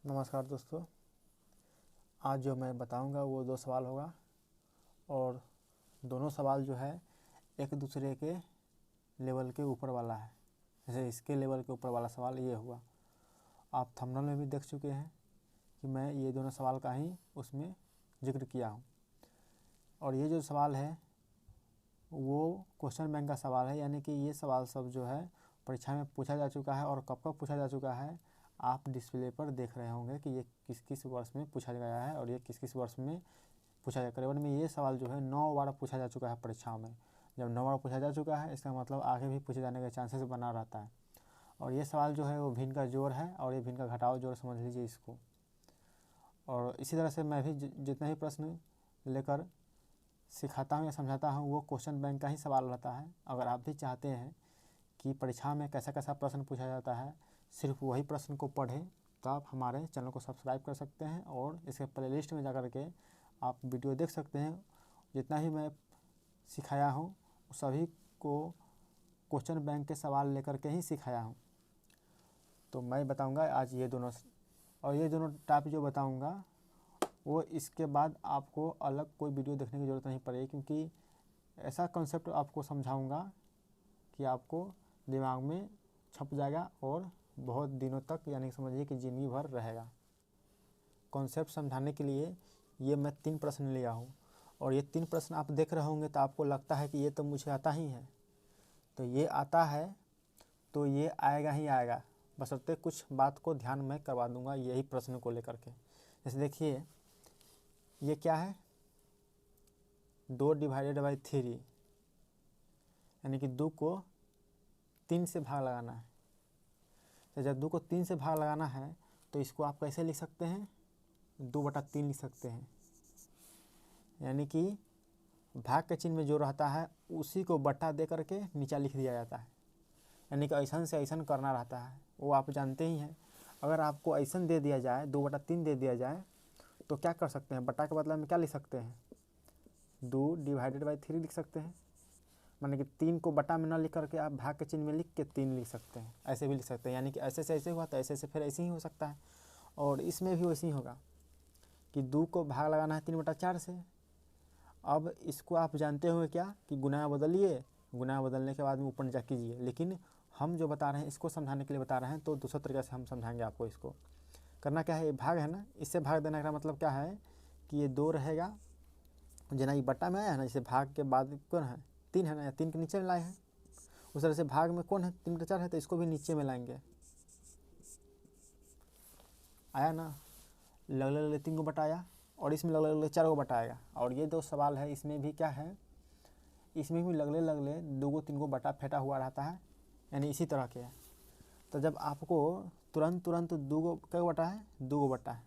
नमस्कार दोस्तों। आज जो मैं बताऊंगा वो 2 सवाल होगा और दोनों सवाल जो है एक दूसरे के लेवल के ऊपर वाला है। जैसे इसके लेवल के ऊपर वाला सवाल ये हुआ, आप थंबनेल में भी देख चुके हैं कि मैं ये दोनों सवाल का ही उसमें जिक्र किया हूँ। और ये जो सवाल है वो क्वेश्चन बैंक का सवाल है, यानी कि ये सवाल सब जो है परीक्षा में पूछा जा चुका है और कब कब पूछा जा चुका है आप डिस्प्ले पर देख रहे होंगे कि ये किस किस वर्ष में पूछा गया है और ये किस किस वर्ष में पूछा गया। करीबन में ये सवाल जो है 9 बार पूछा जा चुका है परीक्षाओं में। जब 9 बार पूछा जा चुका है इसका मतलब आगे भी पूछे जाने के चांसेस बना रहता है। और ये सवाल जो है वो भिन्न का जोड़ है और ये भिन्न का घटाव जोड़ समझ लीजिए इसको। और इसी तरह से मैं भी जितने भी प्रश्न लेकर सिखाता हूँ या समझाता हूँ वो क्वेश्चन बैंक का ही सवाल रहता है। अगर आप भी चाहते हैं कि परीक्षा में कैसा कैसा प्रश्न पूछा जाता है, सिर्फ वही प्रश्न को पढ़ें, तो आप हमारे चैनल को सब्सक्राइब कर सकते हैं और इसके प्लेलिस्ट में जाकर के आप वीडियो देख सकते हैं। जितना भी मैं सिखाया हूँ सभी को क्वेश्चन बैंक के सवाल लेकर के ही सिखाया हूँ। तो मैं बताऊँगा आज ये दोनों, और ये दोनों टॉपिक जो बताऊँगा वो इसके बाद आपको अलग कोई वीडियो देखने की ज़रूरत नहीं पड़ेगी, क्योंकि ऐसा कॉन्सेप्ट आपको समझाऊँगा कि आपको दिमाग में छप जाएगा और बहुत दिनों तक, यानी समझिए कि ज़िंदगी भर रहेगा। कॉन्सेप्ट समझाने के लिए ये मैं 3 प्रश्न लिया हूँ और ये 3 प्रश्न आप देख रहे होंगे तो आपको लगता है कि ये तो मुझे आता ही है। तो ये आता है तो ये आएगा ही आएगा, बशर्ते कुछ बात को ध्यान में करवा दूंगा यही प्रश्न को लेकर के। जैसे देखिए ये क्या है, 2 डिवाइडेड बाई 3, यानी कि 2 को 3 से भाग लगाना है। तो जब 2 को 3 से भाग लगाना है तो इसको आप कैसे लिख सकते हैं, 2/3 लिख सकते हैं। यानी कि भाग के चिन्ह में जो रहता है उसी को बट्टा दे करके नीचा लिख दिया जाता है। यानी कि ऐसन से ऐसन करना रहता है, वो आप जानते ही हैं। अगर आपको ऐसन दे दिया जाए, 2/3 दे दिया जाए तो क्या कर सकते हैं, बट्टा के बदले में क्या लिख सकते हैं, 2 डिवाइडेड बाई 3 लिख सकते हैं। माने कि 3 को बटा में न लिख करके आप भाग के चिन्ह में लिख के 3 लिख सकते हैं, ऐसे भी लिख सकते हैं। यानी कि ऐसे से ऐसे हुआ तो ऐसे से फिर ऐसे ही हो सकता है। और इसमें भी वैसे ही होगा कि 2 को भाग लगाना है 3/4 से। अब इसको आप जानते होंगे क्या कि गुना बदलिए, गुना बदलने के बाद में ऊपर नीचा कीजिए, लेकिन हम जो बता रहे हैं इसको समझाने के लिए बता रहे हैं तो दूसरे तरीके से हम समझाएंगे आपको। इसको करना क्या है, ये भाग है ना, इससे भाग देने का मतलब क्या है कि ये 2 रहेगा, जना ये बट्टा में आया है ना, जैसे भाग के बाद कौन है 3 है ना, 3 के नीचे में लाए हैं, उस तरह से भाग में कौन है 3/4 है तो इसको भी नीचे में लाएंगे। आया ना, लगले लगले 3 को बटाया और इसमें लगले लगले 4 को बटाएगा। और ये 2 सवाल है, इसमें भी क्या है, इसमें भी लगले लगले 2 को 3 को बटा फेंटा हुआ रहता है, यानी इसी तरह के है। तो जब आपको तुरंत 2 को क्या बटा है, 2 को बटा है,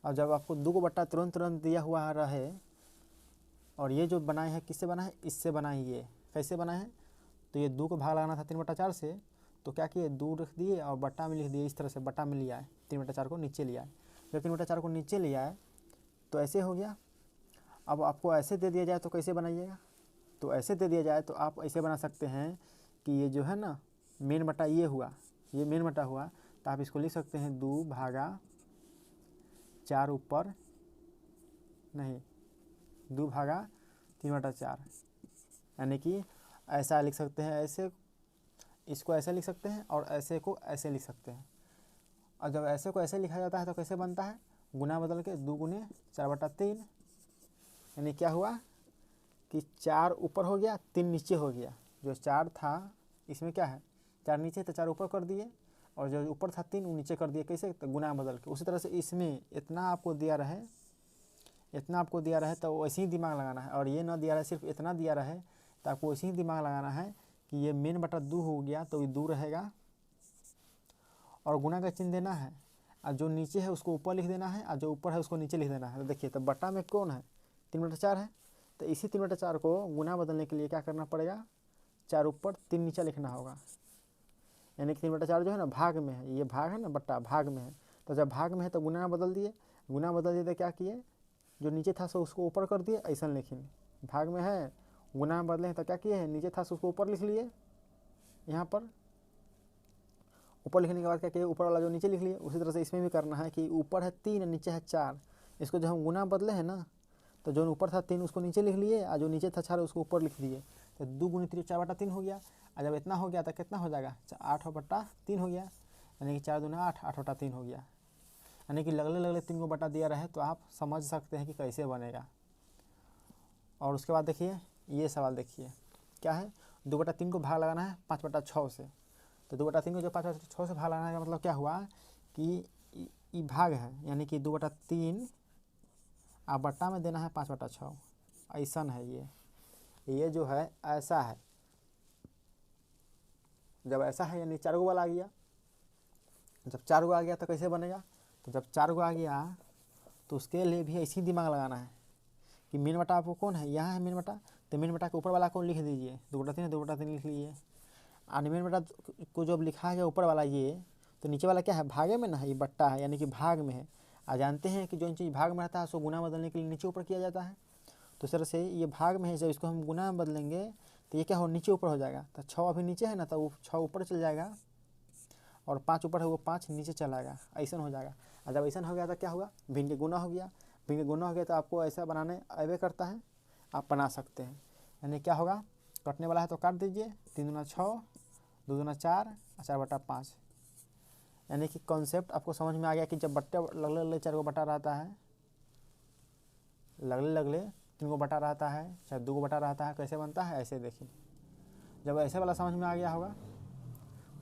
और जब आपको 2 को बटा तुरंत दिया हुआ रहे, और ये जो बनाए हैं किससे बना है, इससे बना है। ये कैसे बना है, तो ये 2 को भाग लगाना था 3/4 से, तो क्या किए 2 रख दिए और बट्टा में लिख दिए, इस तरह से बट्टा में लिया है, 3/4 को नीचे लिया है। जब 3/4 को नीचे लिया है तो ऐसे हो गया। अब आपको ऐसे दे दिया जाए तो कैसे बनाइएगा, तो ऐसे दे दिया जाए तो आप ऐसे बना सकते हैं कि ये जो है ना मेन बटा ये हुआ, ये मेन बटा हुआ, तो आप इसको लिख सकते हैं 2/4 ऊपर, नहीं 2/3/4, यानी कि ऐसा लिख सकते हैं, ऐसे इसको ऐसे लिख सकते हैं और ऐसे को ऐसे लिख सकते हैं। और जब ऐसे को ऐसे लिखा जाता है तो कैसे बनता है, गुना बदल के 2 गुने 4/3, यानी क्या हुआ कि 4 ऊपर हो गया 3 नीचे हो गया। जो 4 था इसमें क्या है, 4 नीचे तो 4 ऊपर कर दिए, और जो ऊपर था 3 वो नीचे कर दिए। कैसे, तो गुना बदल के। उसी तरह से इसमें इतना आपको दिया रहे, इतना आपको दिया रहे तो वैसे ही दिमाग लगाना है, और ये ना दिया रहे सिर्फ इतना दिया रहे तो आपको वैसे ही दिमाग लगाना है कि ये मेन बटा 2 हो गया तो ये 2 रहेगा और गुना का चिन्ह देना है, और जो नीचे है उसको ऊपर लिख देना है और जो ऊपर है उसको नीचे लिख देना है। तो देखिए, तो बटा में कौन है 3/4 है, तो इसी 3/4 को गुना बदलने के लिए क्या करना पड़ेगा, 4 ऊपर 3 नीचे लिखना होगा। यानी कि 3/4 जो है ना भाग में है, ये भाग है ना, बट्टा भाग में है, तो जब भाग में है तो गुना बदल दिए, गुना बदल दिए तो क्या किए, जो नीचे था सो उसको ऊपर कर दिए, ऐसा लिखेंगे। भाग में है गुना बदले तो क्या किए हैं, नीचे था सो उसको ऊपर लिख लिए यहाँ पर, ऊपर लिखने के बाद क्या किया, ऊपर वाला जो नीचे लिख लिए, उसी तरह से इसमें भी करना है कि ऊपर है 3 नीचे है 4। इसको जब हम गुना बदले हैं ना, तो जो ऊपर था 3 उसको नीचे लिख लिए, और जो नीचे था 4 उसको ऊपर लिख दिए, तो 2 गुनी 3 4/3 हो गया। और जब इतना हो गया तो कितना हो जाएगा, 8/3 हो गया, यानी कि 4 दूना 8, 8/3 हो गया। यानी कि लगले लगले 3 को बटा दिया रहे, तो आप समझ सकते हैं कि कैसे बनेगा। और उसके बाद देखिए ये सवाल देखिए क्या है, 2/3 को भाग लगाना है 5/6 से। तो 2/3 को जो 5/6 से भाग लगाना है, मतलब क्या हुआ कि ये भाग है, यानी कि 2/3 आप बट्टा में देना है 5/6। ऐसा है ये जो है ऐसा है। जब ऐसा है यानी 4 गो वाला आ गया। जब 4 गो आ गया तो कैसे बनेगा, तो जब 4 गो आ गया तो उसके लिए भी ऐसी दिमाग लगाना है कि मेन बटा आपको कौन है, यहाँ है मेन बटा, तो मेन बटा के ऊपर वाला कौन लिख दीजिए, 2/3 है 2/3 लिख लीजिए। और मेन बटा को जब लिखा है ऊपर वाला ये, तो नीचे वाला क्या है, भागे में ना है, ये बट्टा है यानी कि भाग में है। और जानते हैं कि जो चीज़ भाग में रहता है उसको गुना बदलने के लिए नीचे ऊपर किया जाता है। तो इस तरह से ये भाग में है, जब इसको हम गुना में बदलेंगे तो ये क्या हो, नीचे ऊपर हो जाएगा। तो 6 अभी नीचे है ना, तो वो 6 ऊपर चल जाएगा, और 5 ऊपर है वो 5 नीचे चला आएगा, ऐसा हो जाएगा। और जब ऐसा हो गया तो क्या हुआ, भिन्न के गुना हो गया। भिन्न के गुना हो गया तो आपको ऐसा बनाने अवे करता है, आप बना सकते हैं। यानी क्या होगा, कटने वाला है तो काट दीजिए, 3 दूना 6, 2 दूना 4, 4/5। यानी कि कॉन्सेप्ट आपको समझ में आ गया कि जब बट्टे लगले लगले 4 को बटा रहता है, लगले लगले 3 को बटा रहता है, चाहे 2 को बटा रहता है, कैसे बनता है ऐसे देखिए। जब ऐसे वाला समझ में आ गया होगा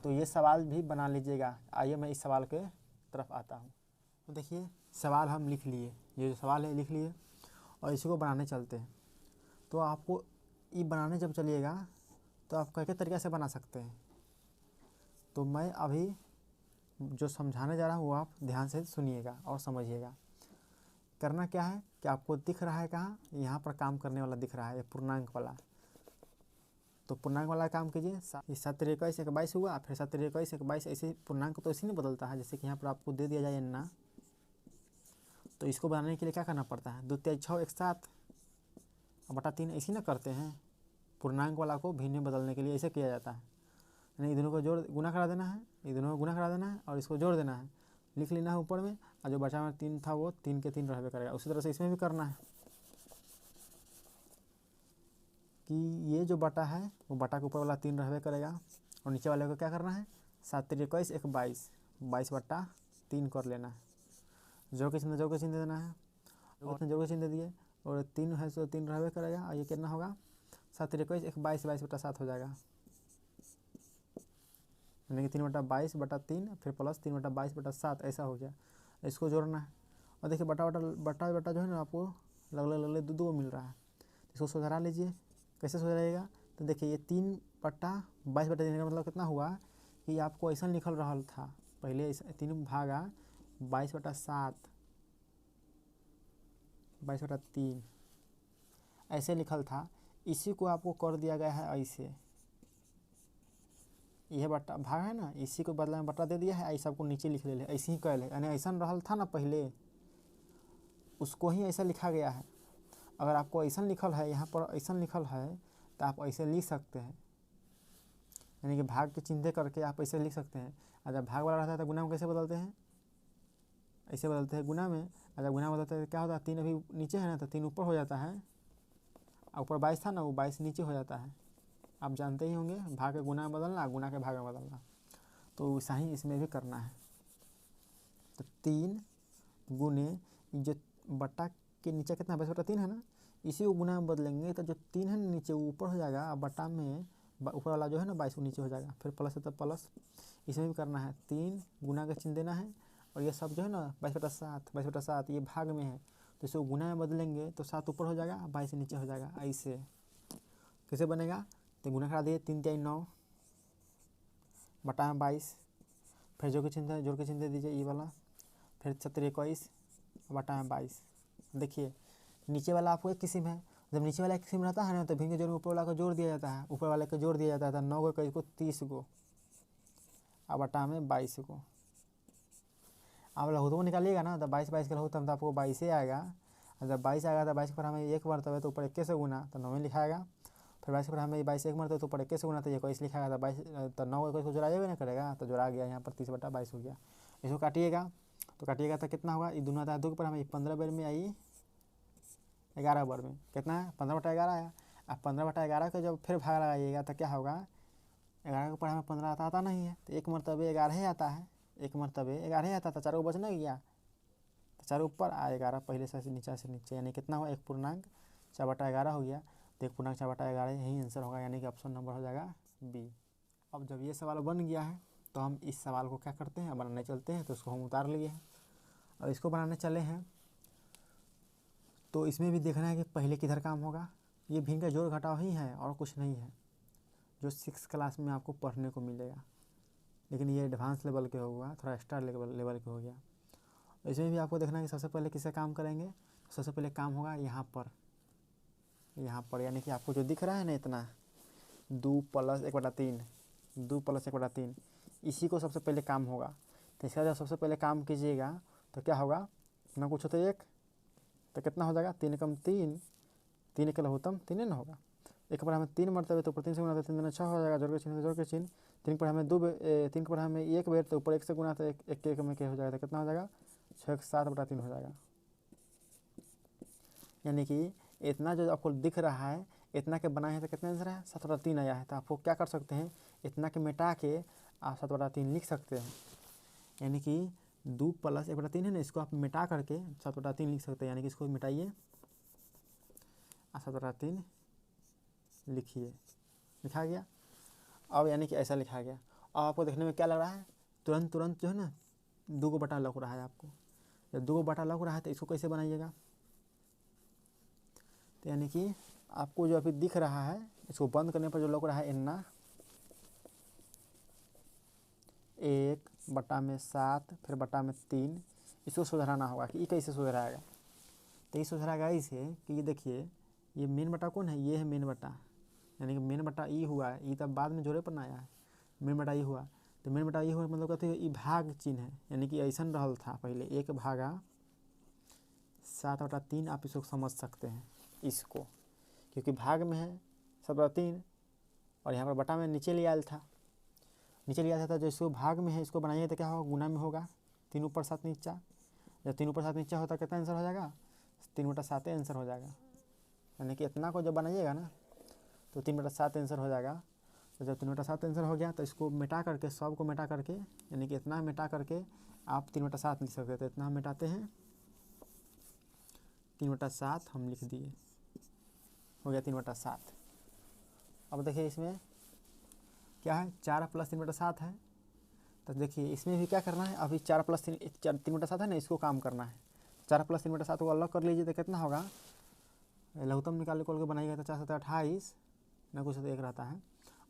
तो ये सवाल भी बना लीजिएगा। आइए मैं इस सवाल के तरफ आता हूँ। तो देखिए सवाल हम लिख लिए, ये जो सवाल है लिख लिए, और इसी को बनाने चलते हैं। तो आपको ये बनाने जब चलिएगा तो आप कई तरीक़े से बना सकते हैं। तो मैं अभी जो समझाने जा रहा हूँ वो आप ध्यान से सुनिएगा और समझिएगा। करना क्या है कि आपको दिख रहा है कहाँ, यहाँ पर काम करने वाला दिख रहा है, पूर्णांक वाला। तो पूर्णांक वाला काम कीजिए, 7 × 21 = 22 हुआ, फिर 7 × 21 = 22। ऐसे पूर्णांक तो इसी नहीं बदलता है, जैसे कि यहाँ पर आपको दे दिया जाए ना, तो इसको बनाने के लिए क्या करना पड़ता है, 2 × 6 = 7 बटा 3 ऐसी ना करते हैं। पूर्णांक वाला को भिन्न में बदलने के लिए ऐसे किया जाता है। यानी दोनों को जोड़ गुना करा देना है, ये दोनों को गुना करा देना है और इसको जोड़ देना है, लिख लेना है ऊपर में, और जो बचा में 3 था वो 3 के 3 रहबे करेगा। उसी तरह से इसमें भी करना है कि ये जो बटा है वो बटा के ऊपर वाला 3 रहबे करेगा, और नीचे वाले को क्या करना है, 7 × 21 = 22, 22/3 कर लेना है। जोड़ के चिन्ह देना है, और जोड़ के चिन्ह दे दिए, और 3 है तो 3 रहबे करेगा। और ये कितना होगा, 7 × 21 = 22, 22/7 हो जाएगा। यानी कि 3/22/3 फिर प्लस 3/22/7 ऐसा हो गया। इसको जोड़ना है, और देखिए बटा जो है ना आपको लगले 2 मिल रहा है। इसको सुधारा लीजिए, कैसे सुधारिएगा, तो देखिए ये 3/22/3 का मतलब कितना हुआ कि आपको ऐसा लिखल रहा था पहले, 3 भागा 22/7, 22/3 ऐसे लिखल था। इसी को आपको कर दिया गया है ऐसे, यह बटा भाग है ना, इसी को बदला में बटा दे दिया है, ऐसा आपको नीचे लिख ले, ऐसे ही कैल है। यानी ऐसा रहल था ना पहले, उसको ही ऐसा लिखा गया है। अगर आपको ऐसा लिखल है, यहाँ पर ऐसा लिखल है, तो आप ऐसे लिख सकते हैं। यानी कि भाग के चिन्ह करके आप ऐसे लिख सकते हैं। और जब भाग वाला रहता है तो गुना में कैसे बदलते हैं, ऐसे बदलते हैं गुना में। और जब गुना बदलते हैं तो क्या होता है, 3 अभी नीचे है ना, तो 3 ऊपर हो जाता है, और ऊपर 22 था ना, वो 22 नीचे हो जाता है। आप जानते ही होंगे, भाग के गुना में बदलना, गुना के भाग में बदलना। तो वैसा ही इसमें भी करना है। तो 3 गुने जो बट्टा के नीचे कितना 22/3 है ना, इसी को गुना में बदलेंगे तो जो 3 है ना नीचे वो ऊपर हो जाएगा, और बट्टा में ऊपर वाला जो है ना 22 नीचे हो जाएगा। फिर प्लस है तो प्लस, इसमें भी करना है, 3 गुना का चिन्ह देना है, और ये सब जो है ना 22/7 ये भाग में है, तो इसको गुना में बदलेंगे तो 7 ऊपर हो जाएगा, 22 नीचे हो जाएगा। ऐसे कैसे बनेगा, तो गुना करा दिए, 3 × 9 बटा में 22, फिर जोड़ के चिन्ह दे दीजिए ये वाला, फिर 7 × 21 बटा में 22। देखिए नीचे वाला आपको एक किस्म है, जब नीचे वाला एक किस्म रहता है ना, तो भिन्न के जोड़ में ऊपर वाला को जोड़ दिया जाता है, ऊपर वाले को जोड़ दिया जाता है। 9 को 21 को 30 को, अब बटा में 22 को। आप लघुत्तम को निकालिएगा ना, तो 22 का लघुत्तम तो आपको 22 आएगा। और जब 22 आएगा तो 22 पर हमें 1 बार तब तो ऊपर 21 से गुना, तो 9 लिखाएगा। फिर 22 के ऊपर हमें 22 एक मरते तो ऊपर 21 से गुना तो 21 लिखा गया था 22 तो 9 21 को जोड़ा जाएगा ना करेगा तो जोड़ा गया यहाँ पर 30/22 हो गया। इसको काटिएगा तो काटिएगा तो कितना होगा, ये दूना था 2 के ऊपर हमें 15 बार में आई 11 बार में कितना है 15/11 आया। अब 15/11 को जब फिर भाग लगाइएगा तो क्या होगा, 11 के ऊपर हमें 15 आता नहीं है तो एक मरतबे 11 ही आता है, एक मरतबे 11 ही आता था, चारों बच नहीं गया तो चारों ऊपर आ 11 पहले से नीचे यानी कितना हुआ 1/4/11 हो गया। तो 1/4/11 यही आंसर होगा, यानी कि ऑप्शन नंबर हो जाएगा बी। अब जब ये सवाल बन गया है तो हम इस सवाल को क्या करते हैं, बनाने चलते हैं। तो इसको हम उतार लिए हैं और इसको बनाने चले हैं तो इसमें भी देखना है कि पहले किधर काम होगा। ये भिन्न का जोड़ घटाव ही है और कुछ नहीं है जो 6 क्लास में आपको पढ़ने को मिलेगा, लेकिन ये एडवांस लेवल के होगा, थोड़ा एक्स्ट्रा लेवल के हो गया। इसमें भी आपको देखना है कि सबसे पहले किससे काम करेंगे। सबसे पहले काम होगा यहाँ पर यानी कि आपको जो दिख रहा है ना इतना 2 + 1/3 2 + 1/3 इसी को सबसे पहले काम होगा। तो इसका जब सबसे पहले काम कीजिएगा तो क्या होगा, ना कुछ होता है 1 तो कितना हो जाएगा 3 × 3 3 के लघुत्तम 3 ना होगा। एक पर हमें 3 मरतबे तो ऊपर 3 से गुना तो 3 दूना 6 हो जाएगा, जोड़ के चिन्ह 3 पर हमें 3 पर हमें 1 बेर तो ऊपर 1 से गुना तो 1 में क्या हो जाएगा, तो कितना हो जाएगा 6 × 7/3 हो जाएगा। यानी कि इतना जो आपको दिख रहा है इतना के बनाए हैं तो कितना आंसर है 7/3 आया है। तो आपको क्या कर सकते हैं, इतना के मिटा के आप 7/3 लिख सकते हैं। यानी कि 2 + 1/3 है ना, इसको आप मिटा करके 7/3 लिख सकते हैं। यानी कि इसको मिटाइए 7/3 लिखिए, लिखा गया। अब यानी कि ऐसा लिखा गया। अब आपको देखने में क्या लग रहा है, तुरंत जो है ना 2 को बटा लग रहा है आपको। जब 2 को बटा लग रहा है तो इसको कैसे बनाइएगा, तो यानी कि आपको जो अभी दिख रहा है इसको बंद करने पर जो लग रहा है इतना 1/7 फिर बटा में 3 इसको सुधराना होगा कि ये कैसे सुधराएगा। तो ये सुधराएगा इसे कि ये देखिए ये मेन बटा कौन है, ये है मेन बटा, यानी कि मेन बटा ई हुआ है, ये तब बाद में जोड़े पर ना आया है, मेन बटा ई हुआ। तो मेन बटा ई हुआ मतलब कहते हैं ये भाग चिन्ह है, यानी कि ऐसा रहल था पहले 1/7/3 आप इसको समझ सकते हैं इसको, क्योंकि भाग में है 7/3 और यहाँ पर बटा में नीचे ले आया था, तो जो इसको भाग में है इसको बनाइए तो क्या होगा गुना में होगा 3 ऊपर 7 नीचा। जब 3 ऊपर 7 नीचा होता है कितना आंसर हो जाएगा 3/7 आंसर हो जाएगा। यानी कि इतना को जब बनाइएगा ना तो 3/7 आंसर हो जाएगा। तो जब 3/7 आंसर हो गया तो इसको मिटा करके सब को मिटा करके यानी कि इतना मिटा करके आप 3/7 लिख सकते हैं। तो इतना हम मिटाते हैं 3/7 हम लिख दिए, हो गया 3/7। अब देखिए इसमें क्या है 4 + 3/7 है। तो देखिए इसमें भी क्या करना है, अभी 4 + 3/7 है ना, इसको काम करना है। 4 + 3/7 को अलग कर लीजिए तो कितना होगा, लघुत्तम निकाल के बनाइएगा तो 4 × 7 = 28 ना कुछ तो 1 रहता है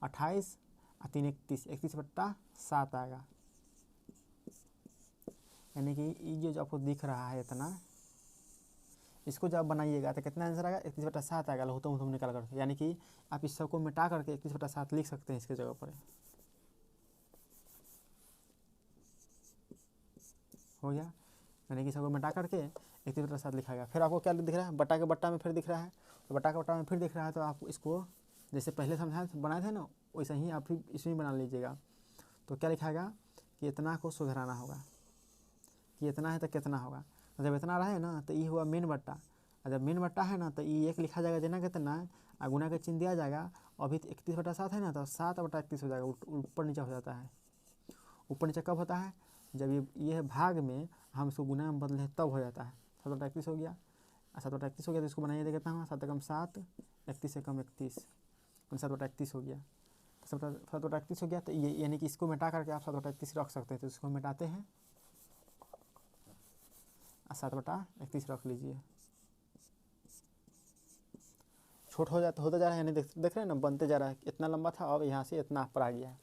28 और 3 = 31 31/7 आएगा। यानी कि ये जो आपको दिख रहा है इतना, इसको जब बनाइएगा तो कितना आंसर आएगा 31/7 आएगा लघुत्तम निकाल कर। यानी कि आप इस सबको मिटा करके 31/7 लिख सकते हैं इसके जगह पर, हो गया। यानी कि सबको मिटा करके 31/7 लिखा गया। फिर आपको क्या दिख रहा है, बटा के बट्टा में फिर दिख रहा है, तो बटा के बट्टा में फिर दिख रहा है तो आप इसको जैसे पहले समझाए बनाए थे ना वैसे ही आप भी इसमें बना लीजिएगा। तो क्या लिखाएगा कि इतना को सुधराना होगा कि इतना है तो कितना होगा। तो जब इतना रहे ना तो ये हुआ मेन बट्टा, और जब मेन बट्टा है ना तो ये 1 लिखा जाएगा देना कितना और गुना के चिन्ह दिया जाएगा। अभी 31/7 है ना तो 7/31 हो जाएगा, ऊपर नीचे हो जाता है। ऊपर नीचे कब होता है, जब ये भाग में हम इसको गुना में बदले तब हो जाता है। 7/31 हो गया, 7/31 हो गया तो इसको बनाइए कितना हुआ 7 × 7 31 से कम 31 7/31 हो गया। 7/31 हो गया तो ये यानी कि इसको मिटा करके आप 7/31 रख सकते हैं। तो इसको मिटाते हैं 7/31 रख लीजिए, छोट हो जाता होता जा रहा है, यानी देख रहे हैं ना बनते जा रहा है, इतना लंबा था अब यहाँ से इतना पर आ गया है।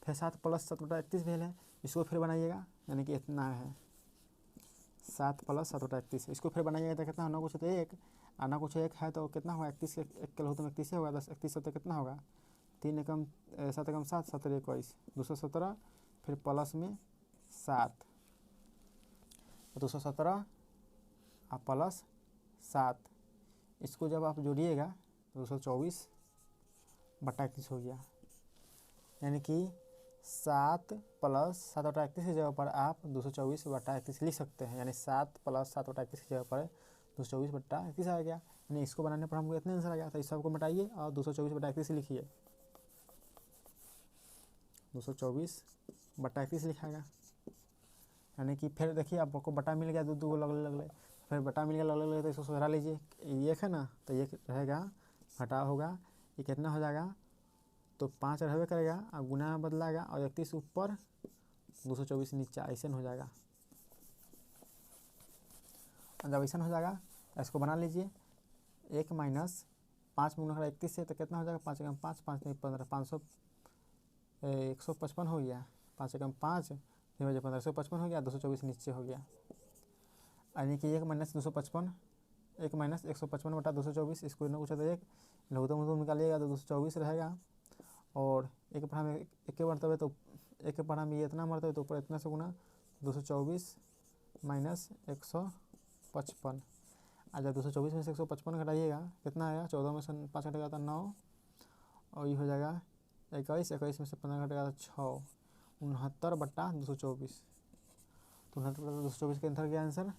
फिर 7 + 7/31 भेल है, इसको फिर बनाइएगा यानी कि इतना है 7 + 7/31 इसको फिर बनाइएगा तो कितना ना कुछ तो 1 और ना कुछ 1 है तो कितना होगा 31 के 1 के लघुत्तम 31 होगा 10 31 तो कितना होगा 3 × 7 × 7 17 21 217 फिर प्लस में 7 217 और +7 इसको जब आप जोड़िएगा तो 224 बटा 31 हो गया। यानी कि 7 प्लस 7 बटा 31 की जगह पर आप 224 बटा 31 लिख सकते हैं। यानी 7 प्लस 7 बटा 31 की जगह पर 224 बटा 31 आ गया। यानी इसको बनाने पर हमको इतने आंसर आ गया। तो इस सबको मिटाइए और 224 बटा 31 लिखिए। 224 बटा 31 लिखाएगा। यानी कि फिर देखिए आपको बटा मिल गया, दो को लगले फिर बटा मिल गया लगले तो इसको सुधरा लीजिए। ये है ना, तो ये रहेगा घटा होगा, ये कितना हो जाएगा, तो 5 रहबे करेगा और गुना में बदलाएगा और 31 ऊपर 224 नीचे, ऐसा हो जाएगा। जब ऐसा हो जाएगा तो इसको बना लीजिए। 1 माइनस 5 में गुना 31 से तो कितना हो जाएगा, 5 एकम 5, 5 नहीं 15, 500 155 हो गया। 5 एकम 5 15, 155 हो गया। 224 नीचे हो गया। यानी कि 1 माइनस 255, 1 माइनस 155 बटा 224, इसको ना पूछा तो 1 लघुत्तम निकालिएगा तो 224 रहेगा। और एक पर हमें एक मरतबे है तो एक पर हमें इतना मरतबे तो ऊपर इतना से गुना 224 माइनस 155। जब 224 में से 155 घटाइएगा कितना आएगा, 14 में से 5 घटेगा तो 9 और ये हो जाएगा 21, 21 में से 15 घटेगा तो 6, 69 बटा 224। तो 69 बटा 224 के अंदर क्या आंसर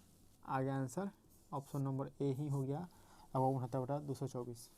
आ गया, आंसर ऑप्शन नंबर ए ही हो गया। अब 69 बटा 224।